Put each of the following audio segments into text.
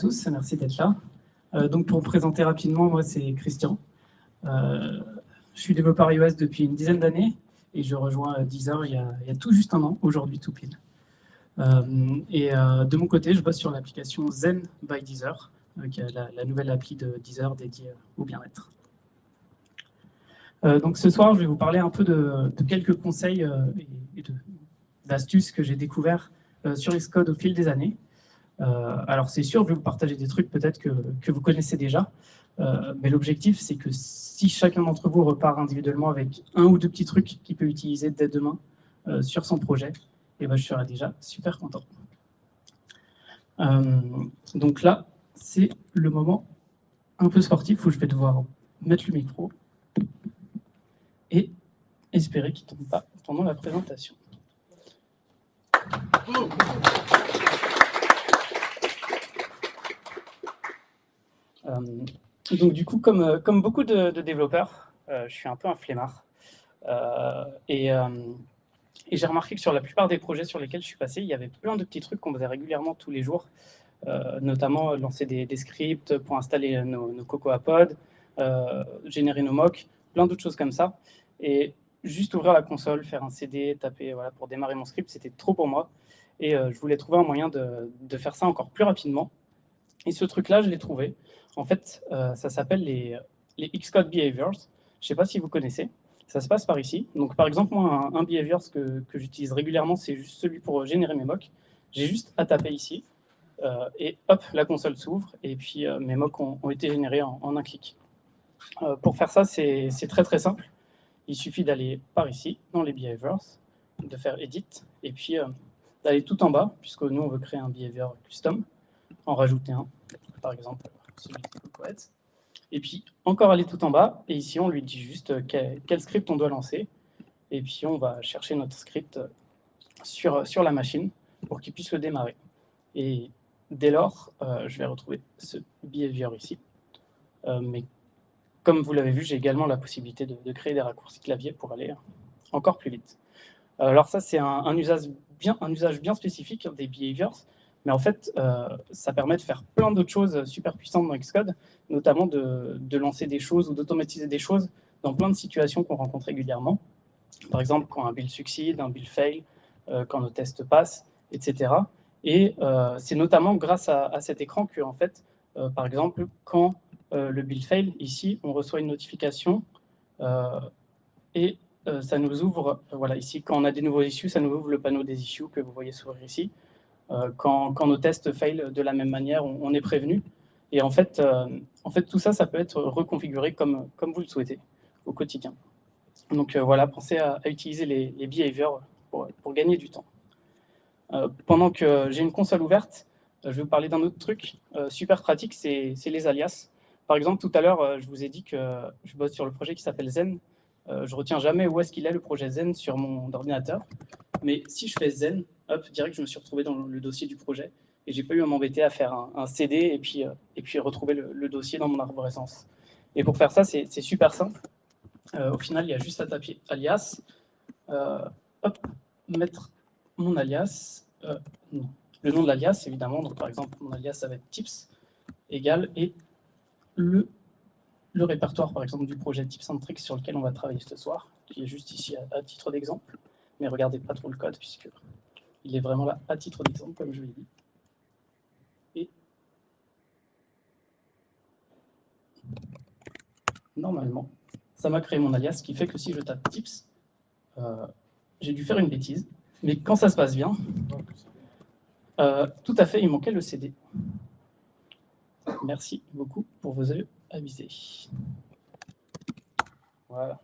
tous, merci d'être là. Donc pour me présenter rapidement, moi c'est Christian. Je suis développeur iOS depuis une dizaine d'années et je rejoins Deezer il y a tout juste un an, aujourd'hui tout pile. De mon côté, je bosse sur l'application Zen by Deezer, qui est la nouvelle appli de Deezer dédiée au bien-être. Donc ce soir, je vais vous parler un peu de quelques conseils et d'astuces que j'ai découverts sur Xcode au fil des années. Alors c'est sûr, je vais vous partager des trucs peut-être que vous connaissez déjà, mais l'objectif c'est que si chacun d'entre vous repart individuellement avec un ou deux petits trucs qu'il peut utiliser dès demain sur son projet, et ben, je serai déjà super content. Donc là, c'est le moment un peu sportif où je vais devoir mettre le micro et espérer qu'il ne tombe pas pendant la présentation. Donc du coup, comme beaucoup de développeurs, je suis un peu un flemmard. Et j'ai remarqué que sur la plupart des projets sur lesquels je suis passé, il y avait plein de petits trucs qu'on faisait régulièrement tous les jours, notamment lancer des scripts pour installer nos Cocoa Pods, générer nos mocks, plein d'autres choses comme ça. Et juste ouvrir la console, faire un CD, taper voilà, pour démarrer mon script, c'était trop pour moi. Et je voulais trouver un moyen de faire ça encore plus rapidement. Et ce truc-là, je l'ai trouvé. En fait, ça s'appelle les Xcode Behaviors. Je ne sais pas si vous connaissez. Ça se passe par ici. Donc, par exemple, moi, un behaviors que j'utilise régulièrement, c'est juste celui pour générer mes mocks. J'ai juste à taper ici. Et hop, la console s'ouvre. Et puis, mes mocks ont été générés en un clic. Pour faire ça, c'est très, très simple. Il suffit d'aller par ici, dans les behaviors, de faire Edit, et puis d'aller tout en bas, puisque nous, on veut créer un behavior custom, en rajouter un, par exemple, celui de Cocoette. Et puis, encore aller tout en bas, et ici, on lui dit juste quel script on doit lancer. Et puis, on va chercher notre script sur la machine pour qu'il puisse le démarrer. Et dès lors, je vais retrouver ce behavior ici. Mais comme vous l'avez vu, j'ai également la possibilité de créer des raccourcis clavier pour aller encore plus vite. Alors ça, c'est un usage bien spécifique des behaviors, mais en fait, ça permet de faire plein d'autres choses super puissantes dans Xcode, notamment de lancer des choses ou d'automatiser des choses dans plein de situations qu'on rencontre régulièrement. Par exemple, quand un build succède, un build fail, quand nos tests passent, etc. Et c'est notamment grâce à cet écran que, en fait, par exemple, quand le build fail, ici, on reçoit une notification et ça nous ouvre, voilà, ici, quand on a des nouveaux issues, ça nous ouvre le panneau des issues que vous voyez s'ouvrir ici. Quand nos tests fail de la même manière, on est prévenu. Et en fait, tout ça, ça peut être reconfiguré comme vous le souhaitez au quotidien. Donc voilà, pensez à utiliser les behaviors pour gagner du temps. Pendant que j'ai une console ouverte, je vais vous parler d'un autre truc super pratique, c'est les alias. Par exemple, tout à l'heure, je vous ai dit que je bosse sur le projet qui s'appelle Zen. Je retiens jamais où est-ce qu'il est le projet Zen sur mon ordinateur. Mais si je fais Zen, hop, direct, je me suis retrouvé dans le dossier du projet et j'ai pas eu à m'embêter à faire un CD et puis retrouver le dossier dans mon arborescence. Et pour faire ça, c'est super simple. Au final, il y a juste à taper alias, hop, mettre mon alias, non, le nom de l'alias évidemment. Donc par exemple, mon alias ça va être tips égal et le répertoire par exemple du projet Tipcentric sur lequel on va travailler ce soir, qui est juste ici à titre d'exemple. Mais regardez pas trop le code puisque il est vraiment là à titre d'exemple comme je l'ai dit. Et normalement, ça m'a créé mon alias, ce qui fait que si je tape tips, j'ai dû faire une bêtise, mais quand ça se passe bien, tout à fait, il manquait le CD. Merci beaucoup pour vos yeux avisés. Voilà.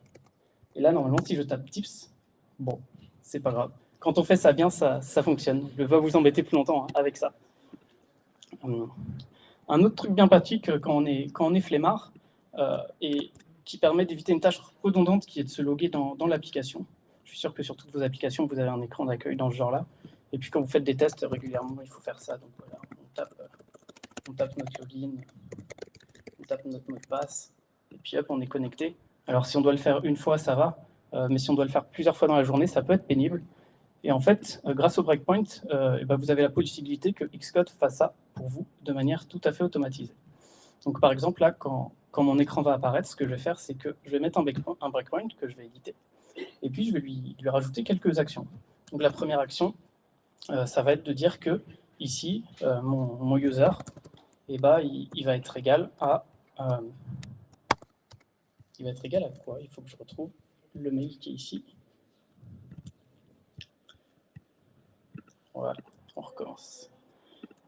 Et là, normalement, si je tape tips, bon, c'est pas grave. Quand on fait ça bien, ça fonctionne. Je ne vais pas vous embêter plus longtemps avec ça. Un autre truc bien pratique quand on est flemmard et qui permet d'éviter une tâche redondante qui est de se loguer dans l'application. Je suis sûr que sur toutes vos applications, vous avez un écran d'accueil dans ce genre-là. Et puis quand vous faites des tests régulièrement, il faut faire ça. Donc voilà, on tape notre login, on tape notre mot de passe, et puis hop, on est connecté. Alors si on doit le faire une fois, ça va. Mais si on doit le faire plusieurs fois dans la journée, ça peut être pénible. Et en fait, grâce au breakpoint, vous avez la possibilité que Xcode fasse ça pour vous de manière tout à fait automatisée. Donc par exemple, là, quand mon écran va apparaître, ce que je vais faire, c'est que je vais mettre un breakpoint que je vais éditer. Et puis, je vais lui rajouter quelques actions. Donc la première action, ça va être de dire que ici, mon user, il va être égal à... il va être égal à quoi? Il faut que je retrouve le mail qui est ici. Voilà, on recommence.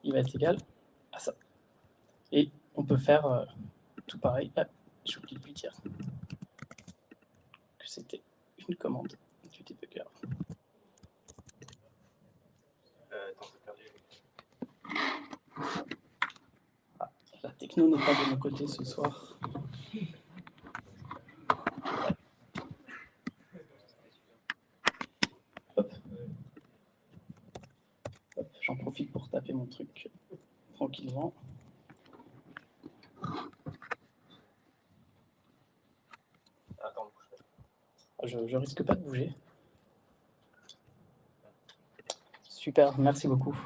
Il va être égal à ça. Et on peut faire tout pareil. Ah, j'ai oublié de lui dire que c'était une commande du debugger. Ah, la techno n'est pas de mon côté ce soir. Hop. Hop, j'en profite pour taper mon truc tranquillement. Je risque pas de bouger. Super, merci beaucoup.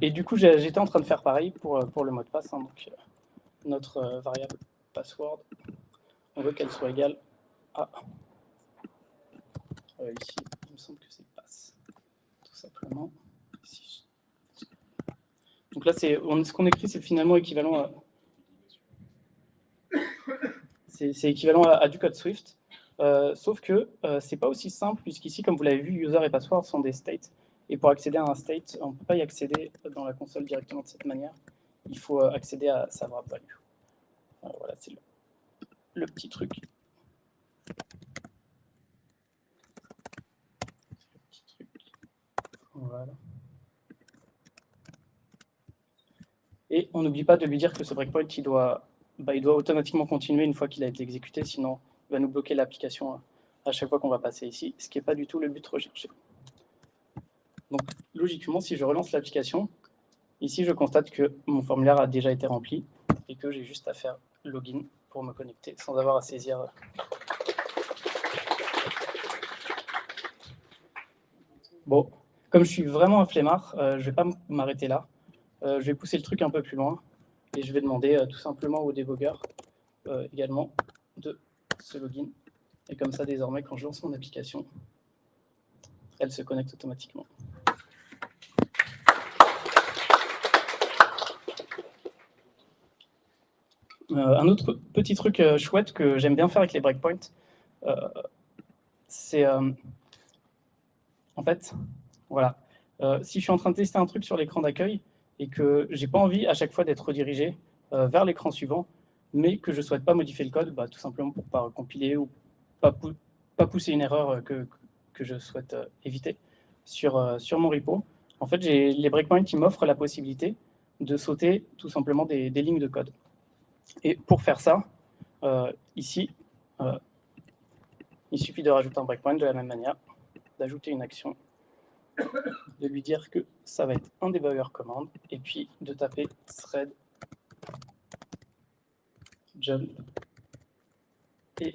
Et du coup, j'étais en train de faire pareil pour le mot de passe. Hein, donc, notre variable password, on veut qu'elle soit égale à... ici, il me semble que c'est passe, tout simplement. Ici. Donc là, ce qu'on écrit, c'est finalement équivalent à... C'est équivalent à du code Swift. Sauf que c'est pas aussi simple, puisqu'ici, comme vous l'avez vu, user et password sont des states. Et pour accéder à un state, on ne peut pas y accéder dans la console directement de cette manière. Il faut accéder à sa wrap value. Voilà, c'est le petit truc. Voilà. Et on n'oublie pas de lui dire que ce breakpoint, il doit automatiquement continuer une fois qu'il a été exécuté, sinon il va nous bloquer l'application à chaque fois qu'on va passer ici, ce qui n'est pas du tout le but recherché. Donc logiquement, si je relance l'application, ici je constate que mon formulaire a déjà été rempli et que j'ai juste à faire login pour me connecter sans avoir à saisir. Bon, comme je suis vraiment un flemmard, je ne vais pas m'arrêter là. Je vais pousser le truc un peu plus loin et je vais demander tout simplement au debugger également de ce login. Et comme ça, désormais, quand je lance mon application, elle se connecte automatiquement. Un autre petit truc chouette que j'aime bien faire avec les breakpoints, c'est en fait, voilà, si je suis en train de tester un truc sur l'écran d'accueil et que j'ai pas envie à chaque fois d'être redirigé vers l'écran suivant, mais que je ne souhaite pas modifier le code, tout simplement pour ne pas compiler ou pas pousser une erreur que je souhaite éviter sur mon repo. En fait, les breakpoints qui m'offrent la possibilité de sauter tout simplement des lignes de code. Et pour faire ça, ici, il suffit de rajouter un breakpoint de la même manière, d'ajouter une action, de lui dire que ça va être un debugger command, et puis de taper thread jump, et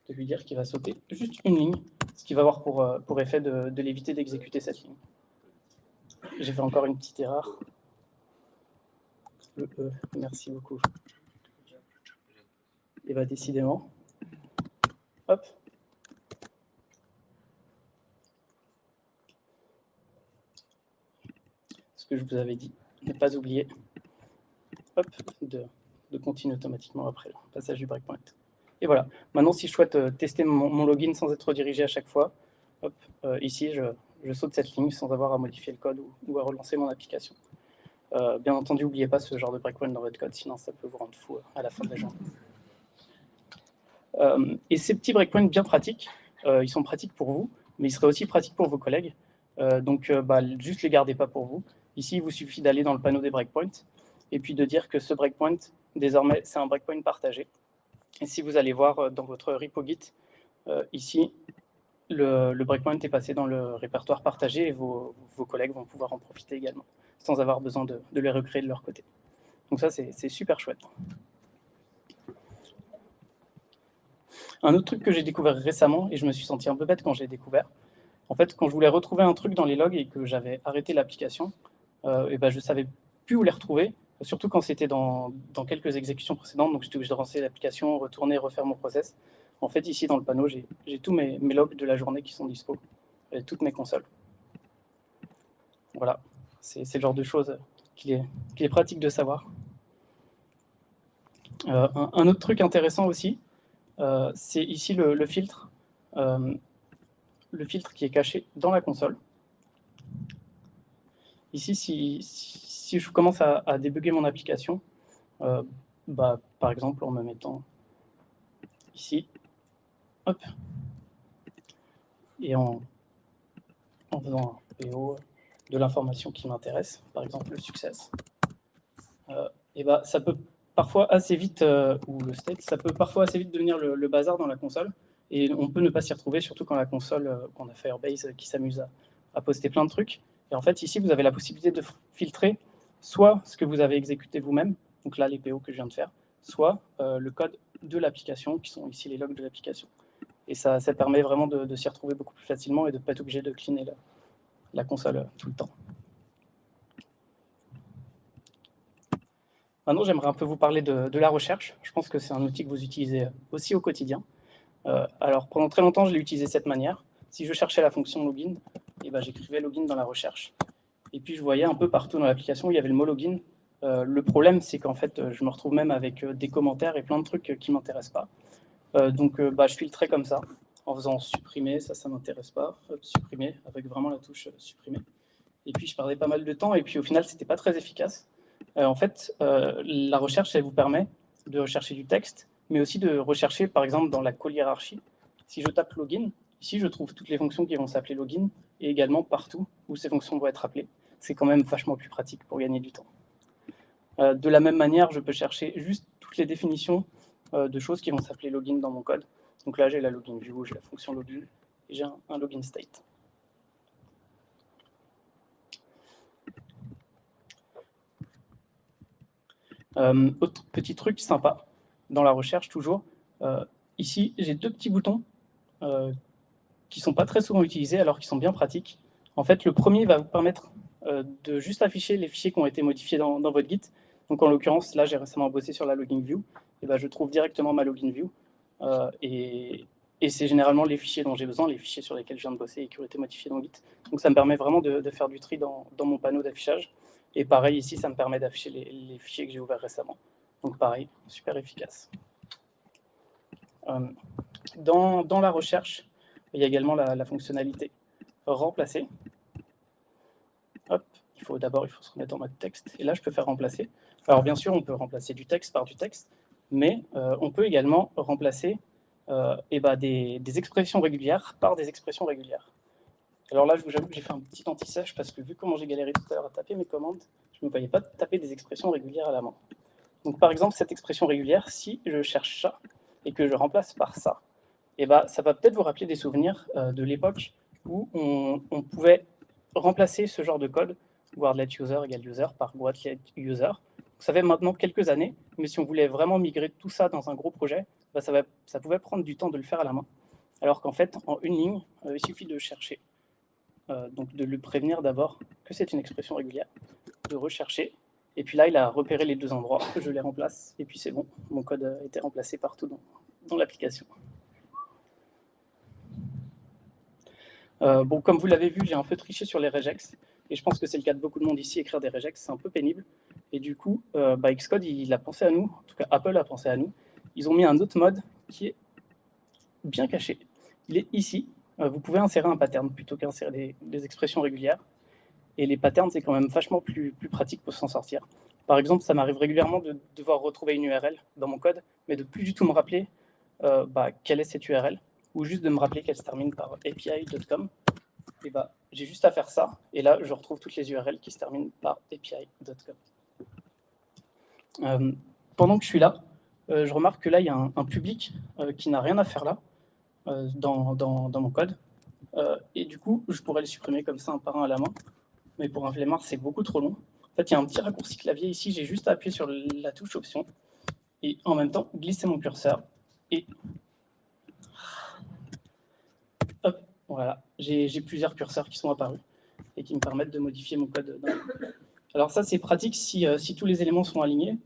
de lui dire qu'il va sauter juste une ligne, ce qui va avoir pour effet de l'éviter d'exécuter cette ligne. J'ai fait encore une petite erreur. Merci beaucoup. Et décidément. Hop. Ce que je vous avais dit, ne pas oublier hop, de continuer automatiquement après le passage du breakpoint. Et voilà. Maintenant, si je souhaite tester mon login sans être redirigé à chaque fois, hop, ici, je saute cette ligne sans avoir à modifier le code ou à relancer mon application. Bien entendu, n'oubliez pas ce genre de breakpoint dans votre code, sinon ça peut vous rendre fou à la fin de la journée. Et ces petits breakpoints bien pratiques, ils sont pratiques pour vous, mais ils seraient aussi pratiques pour vos collègues. Donc, juste les gardez pas pour vous. Ici, il vous suffit d'aller dans le panneau des breakpoints et puis de dire que ce breakpoint, désormais, c'est un breakpoint partagé. Et si vous allez voir dans votre repo Git, ici, le breakpoint est passé dans le répertoire partagé et vos collègues vont pouvoir en profiter également, sans avoir besoin de les recréer de leur côté. Donc ça, c'est super chouette. Un autre truc que j'ai découvert récemment, et je me suis senti un peu bête quand je l'ai découvert, En fait, quand je voulais retrouver un truc dans les logs et que j'avais arrêté l'application, je ne savais plus où les retrouver, surtout quand c'était dans quelques exécutions précédentes. Donc, j'étais obligé de relancer l'application, retourner, refaire mon process. En fait, ici, dans le panneau, j'ai tous mes logs de la journée qui sont dispo, et toutes mes consoles. Voilà, c'est le genre de choses qu'il est pratique de savoir. Un autre truc intéressant aussi, c'est ici le filtre. Le filtre qui est caché dans la console. Ici, si je commence à débugger mon application, par exemple en me mettant ici, hop, et en faisant un PO de l'information qui m'intéresse, par exemple le success, ça peut parfois assez vite, ou le state, ça peut parfois assez vite devenir le bazar dans la console, et on peut ne pas s'y retrouver, surtout quand la console, qu'on a Firebase qui s'amuse à poster plein de trucs. Et en fait, ici, vous avez la possibilité de filtrer soit ce que vous avez exécuté vous-même, donc là, les PO que je viens de faire, soit le code de l'application, qui sont ici les logs de l'application. Et ça permet vraiment de s'y retrouver beaucoup plus facilement et de ne pas être obligé de cleaner la console tout le temps. Maintenant, j'aimerais un peu vous parler de la recherche. Je pense que c'est un outil que vous utilisez aussi au quotidien. Alors, pendant très longtemps, je l'ai utilisé de cette manière. Si je cherchais la fonction login, j'écrivais login dans la recherche. Et puis, je voyais un peu partout dans l'application où il y avait le mot login. Le problème, c'est qu'en fait, je me retrouve même avec des commentaires et plein de trucs qui ne m'intéressent pas. Donc, je filtrais comme ça, en faisant supprimer, ça ne m'intéresse pas. Hop, supprimer, avec vraiment la touche supprimer. Et puis, je perdais pas mal de temps. Et puis, au final, ce n'était pas très efficace. En fait, la recherche, elle vous permet de rechercher du texte, mais aussi de rechercher, par exemple, dans la call hiérarchie. Si je tape login, ici, je trouve toutes les fonctions qui vont s'appeler login, et également partout où ces fonctions vont être appelées. C'est quand même vachement plus pratique pour gagner du temps. De la même manière, je peux chercher juste toutes les définitions de choses qui vont s'appeler login dans mon code. Donc là, j'ai la login view, j'ai la fonction login, et j'ai un login state. Autre petit truc sympa, dans la recherche toujours, ici j'ai deux petits boutons qui ne sont pas très souvent utilisés alors qu'ils sont bien pratiques. En fait, le premier va vous permettre de juste afficher les fichiers qui ont été modifiés dans votre Git. Donc en l'occurrence, là j'ai récemment bossé sur la login view, et je trouve directement ma login view, et c'est généralement les fichiers dont j'ai besoin, les fichiers sur lesquels je viens de bosser et qui ont été modifiés dans Git. Donc ça me permet vraiment de faire du tri dans mon panneau d'affichage. Et pareil, ici, ça me permet d'afficher les fichiers que j'ai ouverts récemment. Donc pareil, super efficace. Dans la recherche, il y a également la fonctionnalité remplacer. Hop, il faut se remettre en mode texte. Et là, je peux faire remplacer. Alors bien sûr, on peut remplacer du texte par du texte, mais on peut également remplacer des expressions régulières par des expressions régulières. Alors là, je vous avoue que j'ai fait un petit anti-sèche parce que vu comment j'ai galéré tout à l'heure à taper mes commandes, je ne me voyais pas taper des expressions régulières à la main. Donc par exemple, cette expression régulière, si je cherche ça et que je remplace par ça, ça va peut-être vous rappeler des souvenirs de l'époque où on pouvait remplacer ce genre de code, wordlet user égale user, par wordlet user. Ça fait maintenant quelques années, mais si on voulait vraiment migrer tout ça dans un gros projet, ça pouvait prendre du temps de le faire à la main. Alors qu'en fait, en une ligne, il suffit de chercher. Donc de le prévenir d'abord que c'est une expression régulière, de rechercher, et puis là il a repéré les deux endroits, je les remplace, et puis c'est bon, mon code a été remplacé partout dans l'application. Bon, comme vous l'avez vu, j'ai un peu triché sur les regex, et je pense que c'est le cas de beaucoup de monde ici, écrire des regex, c'est un peu pénible, et du coup, Xcode, il a pensé à nous, en tout cas Apple a pensé à nous, ils ont mis un autre mode qui est bien caché, il est ici. Vous pouvez insérer un pattern plutôt qu'insérer des expressions régulières. Et les patterns, c'est quand même vachement plus pratique pour s'en sortir. Par exemple, ça m'arrive régulièrement de devoir retrouver une URL dans mon code, mais de plus du tout me rappeler quelle est cette URL, ou juste de me rappeler qu'elle se termine par api.com. Et j'ai juste à faire ça, et là, je retrouve toutes les URL qui se terminent par api.com. Pendant que je suis là, je remarque que là, il y a un public qui n'a rien à faire là, dans mon code. Et du coup, je pourrais les supprimer comme ça un par un à la main. Mais pour un flemmard, c'est beaucoup trop long. En fait, il y a un petit raccourci clavier ici. J'ai juste à appuyer sur la touche option et en même temps glisser mon curseur. Et hop, Voilà, j'ai plusieurs curseurs qui sont apparus et qui me permettent de modifier mon code. Alors ça, c'est pratique si tous les éléments sont alignés.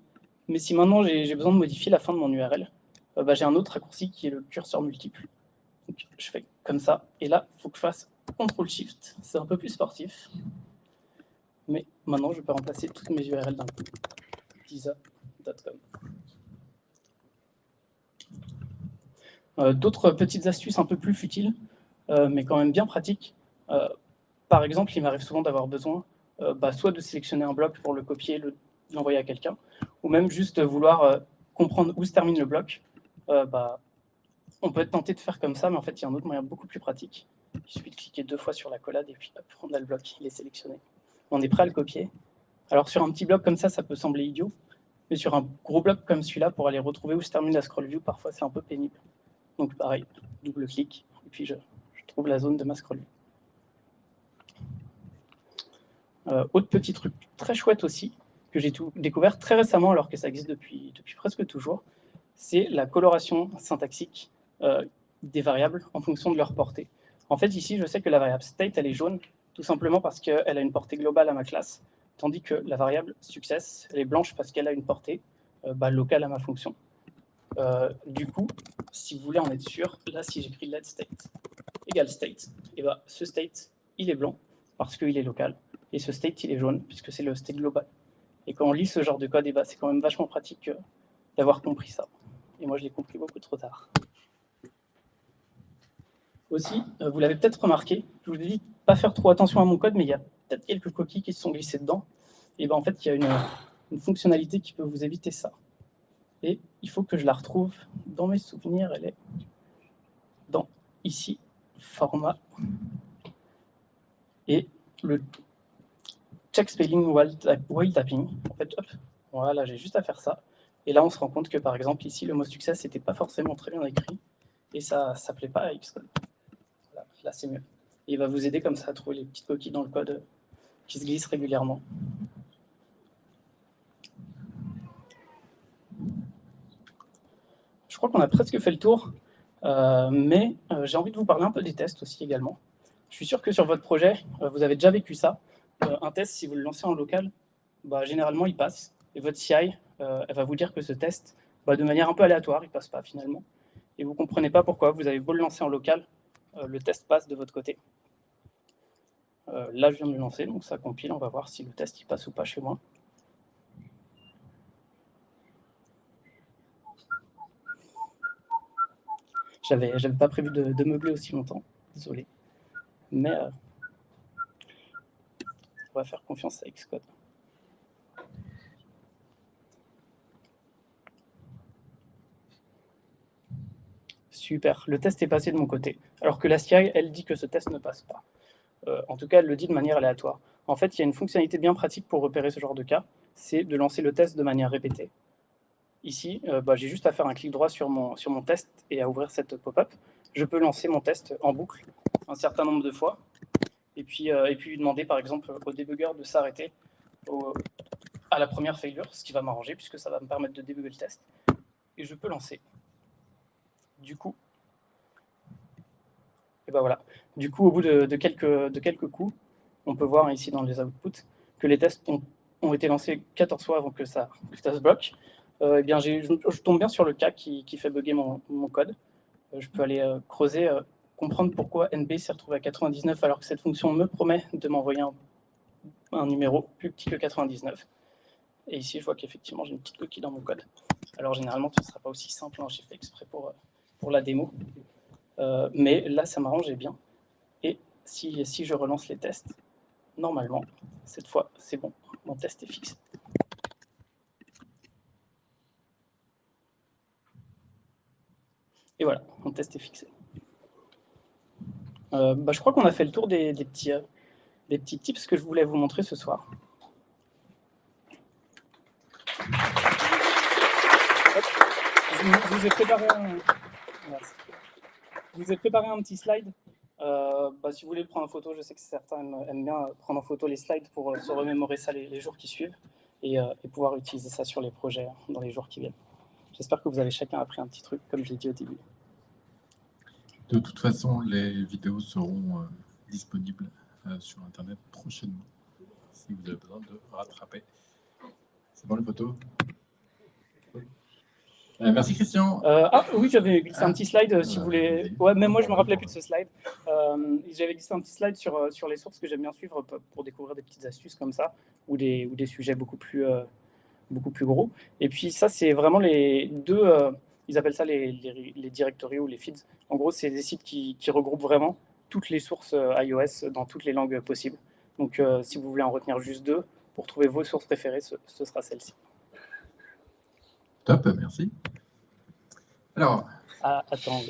Mais si maintenant j'ai besoin de modifier la fin de mon URL, j'ai un autre raccourci qui est le curseur multiple. Donc, je fais comme ça, et là, il faut que je fasse CTRL-SHIFT. C'est un peu plus sportif. Mais maintenant, je peux remplacer toutes mes URL d'un coup. Tisa.com. D'autres petites astuces un peu plus futiles, mais quand même bien pratiques. Par exemple, il m'arrive souvent d'avoir besoin soit de sélectionner un bloc pour le copier, l'envoyer à quelqu'un, ou même juste vouloir comprendre où se termine le bloc. On peut être tenté de faire comme ça, mais en fait, il y a un autre moyen beaucoup plus pratique. Il suffit de cliquer 2 fois sur la collade et puis hop, on a le bloc, il est sélectionné. On est prêt à le copier. Alors sur un petit bloc comme ça peut sembler idiot, mais sur un gros bloc comme celui-là, pour aller retrouver où se termine la scroll view, parfois c'est un peu pénible. Donc pareil, double-clic, et puis je trouve la zone de ma scroll view. Autre petit truc très chouette aussi, que j'ai découvert très récemment, alors que ça existe depuis presque toujours, c'est la coloration syntaxique des variables en fonction de leur portée. En fait, ici, je sais que la variable state, elle est jaune, tout simplement parce qu'elle a une portée globale à ma classe, tandis que la variable success, elle est blanche parce qu'elle a une portée locale à ma fonction. Du coup, si vous voulez en être sûr, là, si j'écris let state égale state, et ce state, il est blanc parce qu'il est local, et ce state, il est jaune puisque c'est le state global. Et quand on lit ce genre de code, c'est quand même vachement pratique d'avoir compris ça. Et moi, je l'ai compris beaucoup trop tard. Aussi, vous l'avez peut-être remarqué, je vous ai dit de ne pas faire trop attention à mon code, mais il y a peut-être quelques coquilles qui se sont glissées dedans. Et en fait, il y a une fonctionnalité qui peut vous éviter ça. Et il faut que je la retrouve dans mes souvenirs. Elle est dans, ici, format. Et le check spelling while typing. En fait, hop, voilà, j'ai juste à faire ça. Et là, on se rend compte que, par exemple, ici, le mot success n'était pas forcément très bien écrit. Et ça ne plaît pas à Xcode. Voilà, là, c'est mieux. Et il va vous aider comme ça à trouver les petites coquilles dans le code qui se glissent régulièrement. Je crois qu'on a presque fait le tour, mais j'ai envie de vous parler un peu des tests aussi également. Je suis sûr que sur votre projet, vous avez déjà vécu ça. Un test, si vous le lancez en local, généralement, il passe. Et votre CI, elle va vous dire que ce test, de manière un peu aléatoire, il ne passe pas finalement. Et vous ne comprenez pas pourquoi. Vous avez beau le lancer en local, le test passe de votre côté. Là, je viens de le lancer, donc ça compile. On va voir si le test il passe ou pas chez moi. J'avais pas prévu de meubler aussi longtemps, désolé. Mais on va faire confiance à Xcode. Super, le test est passé de mon côté, alors que la CI, elle dit que ce test ne passe pas. En tout cas, elle le dit de manière aléatoire. En fait, il y a une fonctionnalité bien pratique pour repérer ce genre de cas, c'est de lancer le test de manière répétée. Ici, j'ai juste à faire un clic droit sur mon test et à ouvrir cette pop-up. Je peux lancer mon test en boucle un certain nombre de fois, et puis lui demander, par exemple, au débugger de s'arrêter à la première failure, ce qui va m'arranger, puisque ça va me permettre de débugger le test. Et je peux lancer. Du coup, et voilà. Du coup, au bout de quelques coups, on peut voir ici dans les outputs que les tests ont été lancés 14 fois avant que ça se bloque. Je tombe bien sur le cas qui fait bugger mon code. Je peux aller creuser, comprendre pourquoi NB s'est retrouvé à 99 alors que cette fonction me promet de m'envoyer un numéro plus petit que 99. Et ici, je vois qu'effectivement, j'ai une petite coquille dans mon code. Alors généralement, ce ne sera pas aussi simple, hein, j'ai fait exprès pour la démo. Mais là, ça m'arrangeait bien. Et si je relance les tests, normalement, cette fois, c'est bon, mon test est fixé. Et voilà, mon test est fixé. Je crois qu'on a fait le tour des petits tips que je voulais vous montrer ce soir. Je vous ai préparé un petit slide. Si vous voulez le prendre en photo, je sais que certains aiment bien prendre en photo les slides pour se remémorer ça les jours qui suivent et pouvoir utiliser ça sur les projets dans les jours qui viennent. J'espère que vous avez chacun appris un petit truc, comme je l'ai dit au début. De toute façon, les vidéos seront disponibles sur Internet prochainement, si vous avez besoin de rattraper. C'est bon, les photos? Merci Christian. Oui, j'avais glissé un petit slide si vous voulez. Ouais, même moi je me rappelais plus de ce slide. J'avais glissé un petit slide sur les sources que j'aime bien suivre pour découvrir des petites astuces comme ça ou des sujets beaucoup plus gros. Et puis ça, c'est vraiment les deux. Ils appellent ça les directories ou les feeds. En gros, c'est des sites qui regroupent vraiment toutes les sources iOS dans toutes les langues possibles. Donc, si vous voulez en retenir juste deux pour trouver vos sources préférées, ce sera celle-ci. Top, merci. Alors. Attends,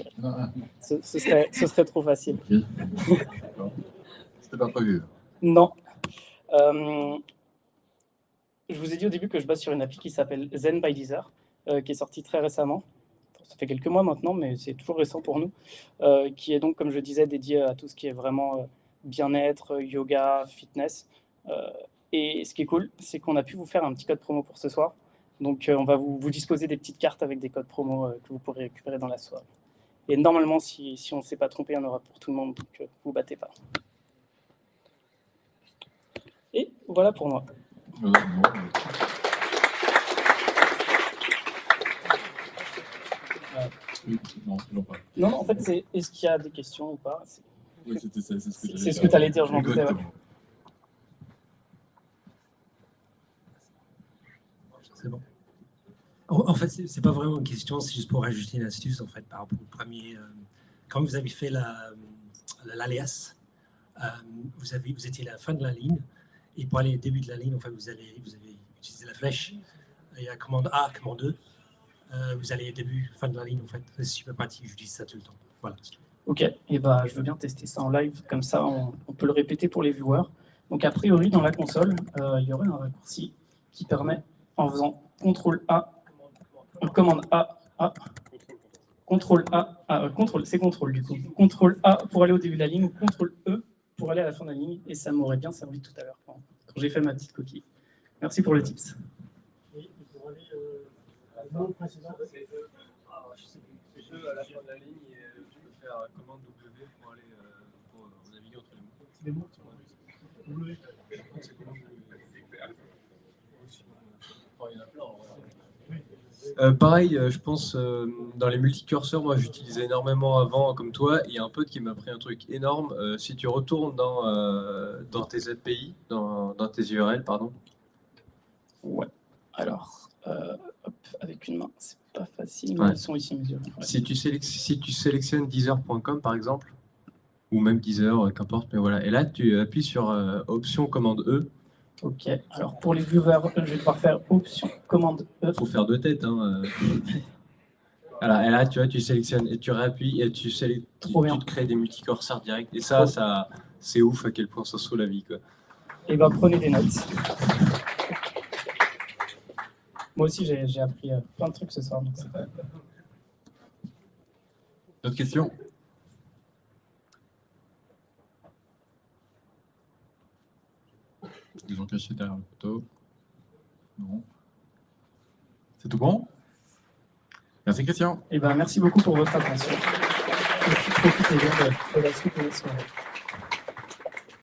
ce serait trop facile. C'était pas prévu. Non. Je vous ai dit au début que je bosse sur une appli qui s'appelle Zen by Deezer, qui est sortie très récemment. Ça fait quelques mois maintenant, mais c'est toujours récent pour nous. Qui est donc, comme je disais, dédiée à tout ce qui est vraiment bien-être, yoga, fitness. Et ce qui est cool, c'est qu'on a pu vous faire un petit code promo pour ce soir. Donc, on va vous disposer des petites cartes avec des codes promo que vous pourrez récupérer dans la soirée. Et normalement, si on ne s'est pas trompé, il y en aura pour tout le monde, donc vous battez pas. Et voilà pour moi. Non, en fait, c'est est-ce qu'il y a des questions ou pas? Oui, c'est ce que tu allais dire, je m'en doutais. Ouais. C'est bon. En fait, c'est pas vraiment une question, c'est juste pour ajouter une astuce en fait par rapport au premier. Quand vous avez fait l'alias, vous étiez à la fin de la ligne et pour aller au début de la ligne, en fait, vous avez utilisé la flèche. Il y a commande A, commande E. Vous allez au début, fin de la ligne en fait. C'est super pratique, j'utilise ça tout le temps. Voilà. Ok, et je veux bien tester ça en live, comme ça on peut le répéter pour les viewers. Donc a priori dans la console, il y aurait un raccourci qui permet, en faisant CTRL A, commande A, CTRL A, c'est CTRL du coup, CTRL A pour aller au début de la ligne ou CTRL E pour aller à la fin de la ligne, et ça m'aurait bien servi tout à l'heure quand j'ai fait ma petite coquille. Merci pour le tips. Et pour aller au mot précédent, c'est E à la fin de la ligne et tu peux faire commande W pour aller pour naviguer entre les mots. C'est les mots W. C'est commande W. Il y en a plein. Pareil, je pense, dans les multicurseurs, moi j'utilisais énormément avant, comme toi. Il y a un pote qui m'a pris un truc énorme. Si tu retournes dans tes API, dans tes URL, pardon. Ouais, alors, hop, avec une main, c'est pas facile, mais elles sont ici mes URL. Ouais. Si tu sélectionnes Deezer.com par exemple, ou même Deezer, qu'importe, mais voilà. Et là, tu appuies sur option commande E. Ok, alors pour les viewers, je vais devoir faire option commande E. Il faut faire deux têtes. Hein. Voilà, et là, tu vois, tu sélectionnes et tu réappuies et tu te crées des multicurseurs directs. Et ça c'est ouf à quel point ça sauve la vie, quoi. Et prenez des notes. Moi aussi, j'ai appris plein de trucs ce soir. D'autres questions? Des gens cachés derrière la photo? Non. C'est tout bon? Merci Christian. Merci beaucoup pour votre attention. Et puis profitez bien de la suite de la soirée.